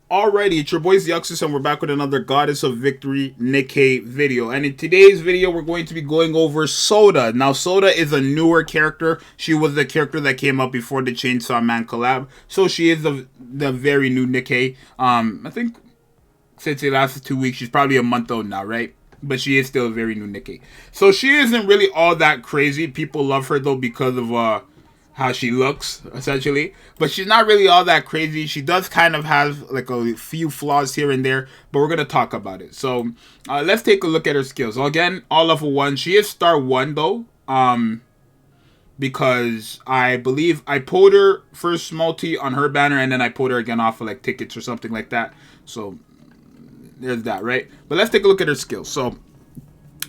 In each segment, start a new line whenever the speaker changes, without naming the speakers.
Alrighty, it's your boys the Uxus, and we're back with another Goddess of Victory Nikke video. And in today's video, we're going to be going over Soda. Now, Soda is a newer character. She was the character that came up before the Chainsaw Man collab. So she is the very new Nikke. I think since it lasted 2 weeks, she's probably a month old now, right? But she is still a very new Nikke. So she isn't really all that crazy. People love her though because of how she looks, essentially. But she's not really all that crazy. She does kind of have like a few flaws here and there, but we're going to talk about it. So let's take a look at her skills. So again, all level 1. She is star 1 though, because I believe I pulled her first multi on her banner, and then I pulled her again off of like tickets or something like that. So there's that, right? But let's take a look at her skills. So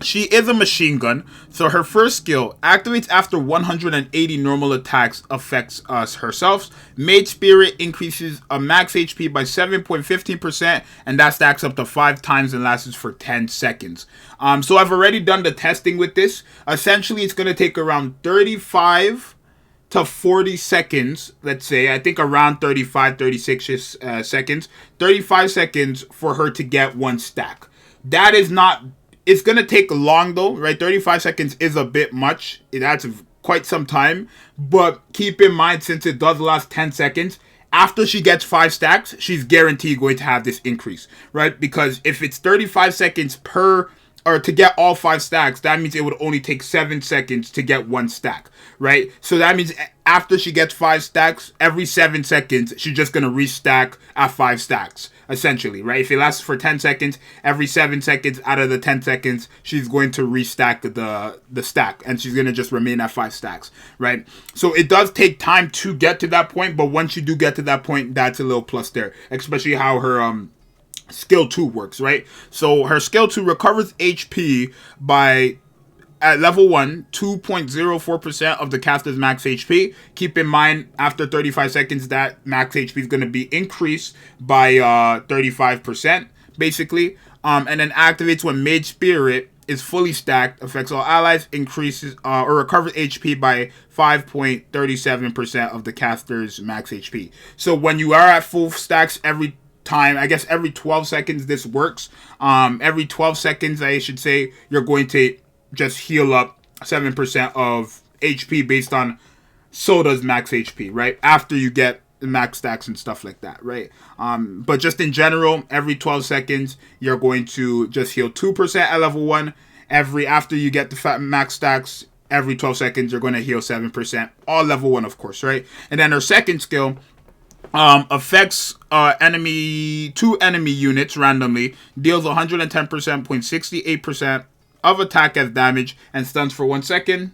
she is a machine gun, so her first skill activates after 180 normal attacks, affects herself. Mage Spirit increases a max HP by 7.15%, and that stacks up to 5 times and lasts for 10 seconds. So I've already done the testing with this. Essentially, it's going to take around 35 to 40 seconds, let's say. I think around 35, 36 seconds. 35 seconds for her to get 1 stack. That is not... It's going to take long though, right? 35 seconds is a bit much. It adds quite some time. But keep in mind, since it does last 10 seconds, after she gets 5 stacks, she's guaranteed going to have this increase, right? Because if it's 35 seconds per... or to get all 5 stacks, that means it would only take 7 seconds to get 1 stack, right? So that means after she gets 5 stacks, every 7 seconds, she's just going to restack at 5 stacks, essentially, right? If it lasts for 10 seconds, every 7 seconds out of the 10 seconds, she's going to restack the stack, and she's going to just remain at 5 stacks, right? So it does take time to get to that point, but once you do get to that point, that's a little plus there, especially how her... skill 2 works, right? So her skill 2 recovers HP by, at level 1, 2.04% of the caster's max HP. Keep in mind, after 35 seconds, that max HP is going to be increased by 35%, basically. And then activates when Mage Spirit is fully stacked, affects all allies, increases or recovers HP by 5.37% of the caster's max HP. So when you are at full stacks every time, I guess every 12 seconds this works. Every 12 seconds, I should say, you're going to just heal up 7% of HP based on Soda's max HP, right? After you get the max stacks and stuff like that, right? But just in general, every 12 seconds, you're going to just heal 2% at level 1. After you get the max stacks, every 12 seconds, you're going to heal 7%. All level 1, of course, right? And then her second skill affects two enemy units randomly, deals 110.68% of attack as damage, and stuns for 1 second.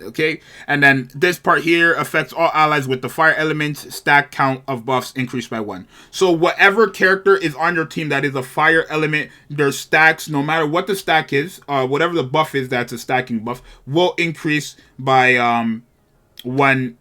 Okay, and then this part here affects all allies with the fire elements. Stack count of buffs increased by 1. So whatever character is on your team that is a fire element, their stacks, no matter what the stack is, whatever the buff is that's a stacking buff, will increase by 1%,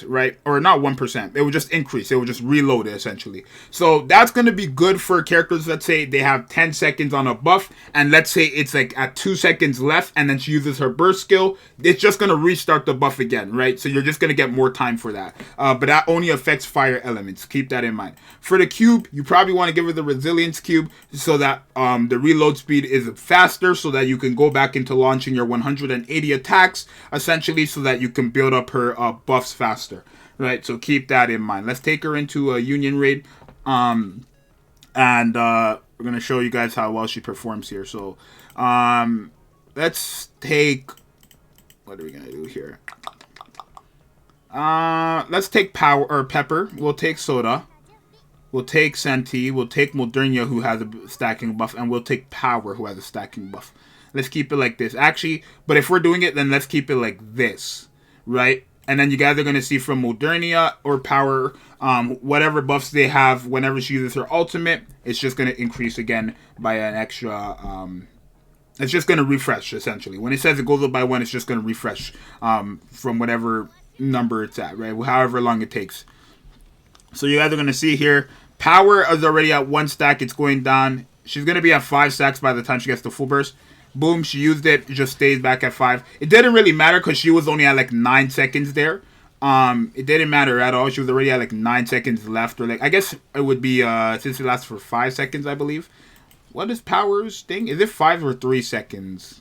right? Or not 1%. It will just increase. It will just reload it, essentially. So that's going to be good for characters. Let's say they have 10 seconds on a buff, and let's say it's like at 2 seconds left, and then she uses her burst skill. It's just going to restart the buff again, right? So you're just going to get more time for that. But that only affects fire elements. Keep that in mind. For the cube, you probably want to give her the resilience cube so that the reload speed is faster, so that you can go back into launching your 180 attacks, essentially, so that you can build up her buffs faster, right? So keep that in mind. Let's take her into a union raid, and we're gonna show you guys how well she performs here. So let's take, what are we gonna do here? Let's take Pepper. We'll take Soda. We'll take Senti. We'll take Modernia, who has a stacking buff, and we'll take Power, who has a stacking buff. Let's keep it like this. Actually, but if we're doing it, then let's keep it like this, right? And then you guys are going to see from Modernia or Power, whatever buffs they have, whenever she uses her ultimate, it's just going to increase again by an extra... it's just going to refresh, essentially. When it says it goes up by 1, it's just going to refresh from whatever number it's at, right? However long it takes. So you guys are going to see here, Power is already at 1 stack. It's going down. She's going to be at 5 stacks by the time she gets the full burst. Boom, she used it. It just stays back at 5. It didn't really matter because she was only at like 9 seconds there. It didn't matter at all. She was already at like 9 seconds left, or like, I guess it would be since it lasts for 5 seconds, I believe. What is Power's thing? Is it 5 or 3 seconds?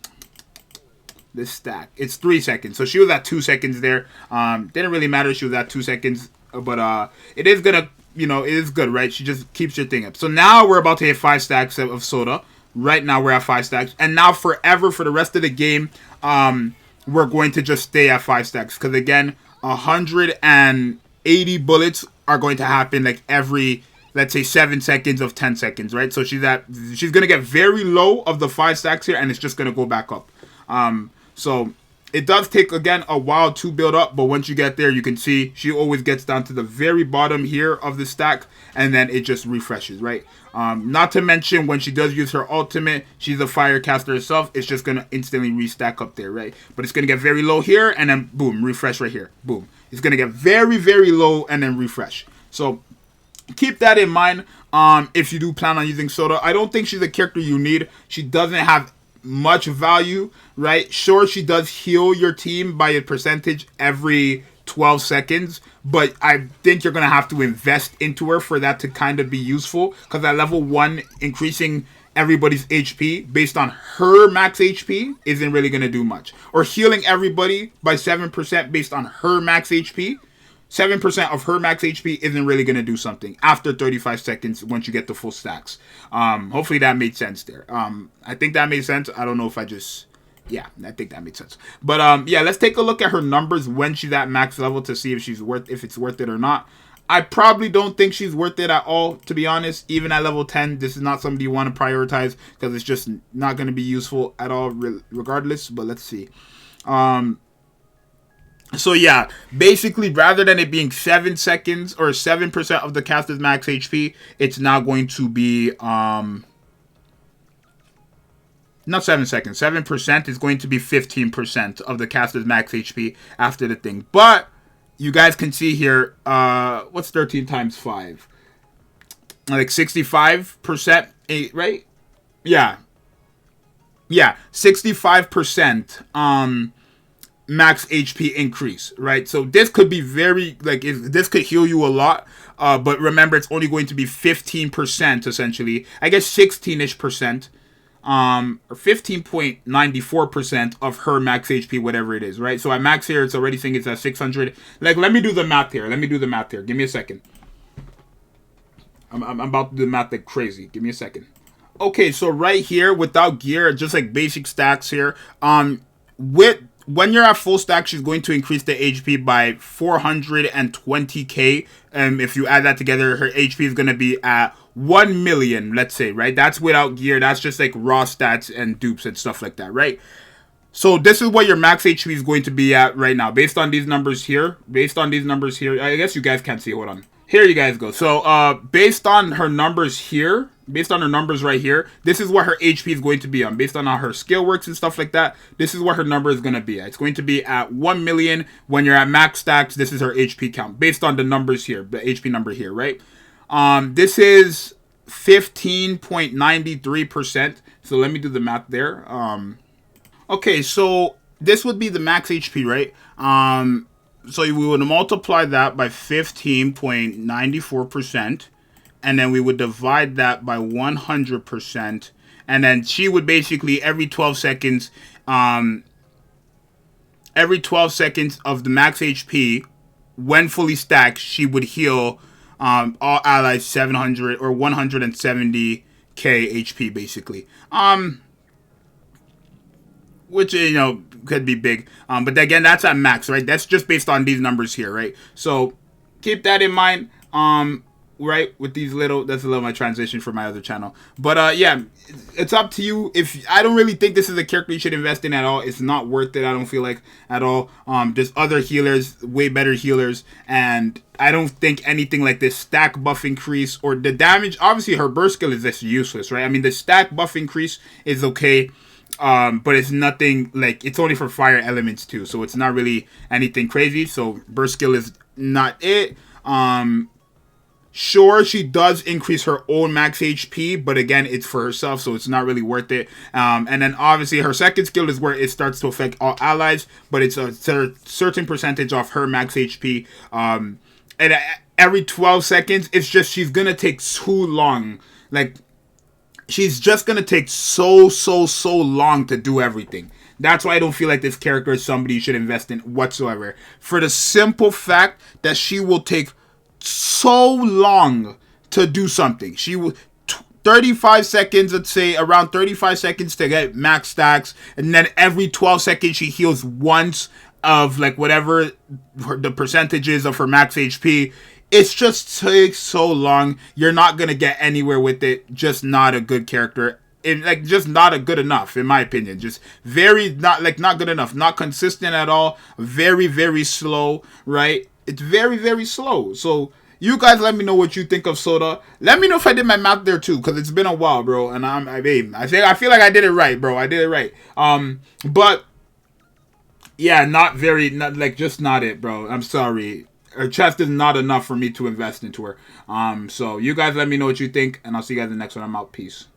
This stack, it's 3 seconds. So she was at 2 seconds there. Didn't really matter. She was at 2 seconds, but it is gonna, it is good, right? She just keeps your thing up. So now we're about to hit 5 stacks of soda. Right now we're at 5 stacks, and now forever for the rest of the game, we're going to just stay at 5 stacks, because again, 180 bullets are going to happen like every, let's say, 7 seconds of 10 seconds, right? So she's gonna get very low of the 5 stacks here, and it's just gonna go back up. So it does take, again, a while to build up, but once you get there, you can see she always gets down to the very bottom here of the stack, and then it just refreshes, right? Not to mention, when she does use her ultimate, she's a fire caster herself, it's just going to instantly restack up there, right? But it's going to get very low here, and then boom, refresh right here. Boom. It's going to get very, very low, and then refresh. So keep that in mind if you do plan on using Soda. I don't think she's a character you need. She doesn't have much value, right? Sure, she does heal your team by a percentage every 12 seconds, but I think you're going to have to invest into her for that to kind of be useful, because at level 1, increasing everybody's HP based on her max HP isn't really going to do much. Or healing everybody by 7% based on her max HP. 7% of her max HP isn't really going to do something after 35 seconds once you get the full stacks. Hopefully that made sense there. I think that made sense. I don't know if I just... Yeah, I think that made sense. But yeah, let's take a look at her numbers when she's at max level to see if it's worth it or not. I probably don't think she's worth it at all, to be honest. Even at level 10, this is not somebody you want to prioritize, because it's just not going to be useful at all regardless. But let's see. So yeah, basically, rather than it being 7 seconds or 7% of the caster's max HP, it's now going to be not 7 seconds. 7% is going to be 15% of the caster's max HP after the thing. But you guys can see here, what's 13 times 5? Like 65%, right? Yeah. Yeah, 65%. Max HP increase, right? So this could be very, like, this could heal you a lot, but remember, it's only going to be 15% essentially. I guess 16-ish percent, or 15.94% of her max HP, whatever it is, right? So at max here, it's already saying it's at 600. Like, let me do the math here. Give me a second. I'm about to do the math like crazy. Give me a second. Okay, so right here, without gear, just like basic stacks here, when you're at full stack, she's going to increase the HP by 420k. If you add that together, her HP is going to be at 1 million, let's say, right? That's without gear. That's just like raw stats and dupes and stuff like that, right? So this is what your max HP is going to be at right now, based on these numbers here. I guess you guys can't see. Hold on. Here you guys go. So based on her numbers here, based on her numbers right here, this is what her HP is going to be on. Based on how her skill works and stuff like that, this is what her number is going to be at. It's going to be at 1 million. When you're at max stacks, this is her HP count. Based on the numbers here, the HP number here, right? This is 15.93%. So let me do the math there. Okay, so this would be the max HP, right? So we would multiply that by 15.94%, and then we would divide that by 100%, and then she would basically every 12 seconds of the max HP, when fully stacked, she would heal all allies 700 or 170k HP basically. Which, could be big. But again, that's at max, right? That's just based on these numbers here, right? So keep that in mind, right? With these that's a little my transition for my other channel. But yeah, it's up to you. If I don't really think this is a character you should invest in at all. It's not worth it, I don't feel like, at all. There's other healers, way better healers, and I don't think anything like this stack buff increase or the damage. Obviously, her burst skill is just useless, right? I mean, the stack buff increase is okay. But it's nothing, like, it's only for fire elements too, so it's not really anything crazy. So burst skill is not it. Sure, she does increase her own max HP, but again, it's for herself, so it's not really worth it. And then obviously her second skill is where it starts to affect all allies, but it's a certain percentage of her max HP. And every 12 seconds, it's just she's gonna take too long. Like, she's just gonna take so long to do everything. That's why I don't feel like this character is somebody you should invest in whatsoever. For the simple fact that she will take so long to do something. She will 35 seconds, let's say around 35 seconds to get max stacks, and then every 12 seconds she heals once of like whatever the percentages of her max HP. It's just takes so long. You're not gonna get anywhere with it. Just not a good character. Like just not a good enough in my opinion. Just very not good enough. Not consistent at all. Very slow. Right. It's very slow. So you guys let me know what you think of Soda. Let me know if I did my math there too, because it's been a while, bro. And I feel like I did it right, bro. I did it right. But yeah, just not it, bro. I'm sorry. Her chest is not enough for me to invest into her. So you guys let me know what you think, and I'll see you guys in the next one. I'm out. Peace.